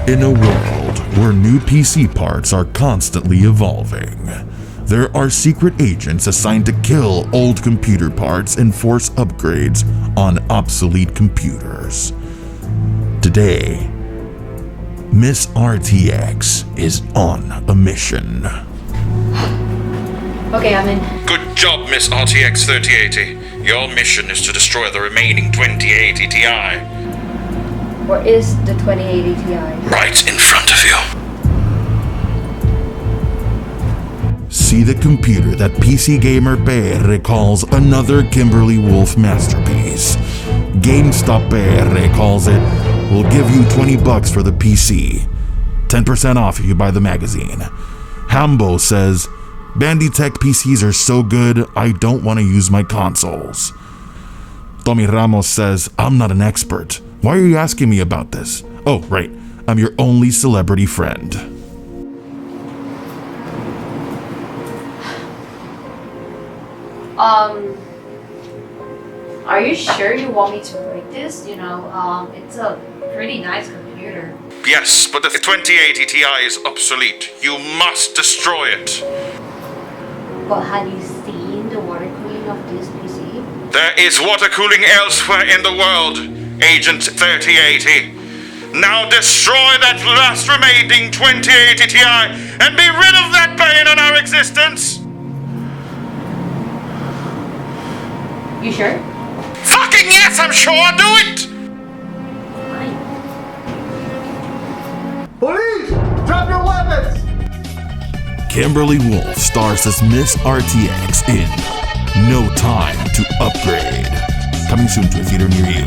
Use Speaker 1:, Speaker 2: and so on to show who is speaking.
Speaker 1: In a world where new PC parts are constantly evolving, there are secret agents assigned to kill old computer parts and force upgrades on obsolete computers. Today, Miss RTX is on a mission.
Speaker 2: Okay, I'm in.
Speaker 3: Good job, Miss RTX 3080. Your mission is to destroy the remaining 2080 Ti.
Speaker 2: Where is the 2080 Ti?
Speaker 3: Right in front of you.
Speaker 1: See the computer that PC gamer PR calls another Kimberly Wolf masterpiece. GameStop PR calls it, "We'll give you $20 for the PC. 10% off if you buy the magazine." Hambo says, "Bandi Tech PCs are so good, I don't want to use my consoles." Tommy Ramos says, "I'm not an expert. Why are you asking me about this? Oh, right, I'm your only celebrity friend."
Speaker 2: Are you sure you want me to break this? It's a pretty nice computer.
Speaker 3: Yes, but the 2080 Ti is obsolete. You must destroy it.
Speaker 2: But have you seen the water cooling of this PC?
Speaker 3: There is water cooling elsewhere in the world, Agent 3080. Now destroy that last remaining 2080 Ti and be rid of that bane on our existence!
Speaker 2: You sure?
Speaker 3: Fucking yes, I'm sure! Do it!
Speaker 2: Fine.
Speaker 4: Police! Drop your weapons!
Speaker 1: Kimberly Wolf stars as Miss RTX in No Time to Upgrade. Coming soon to a theater near you.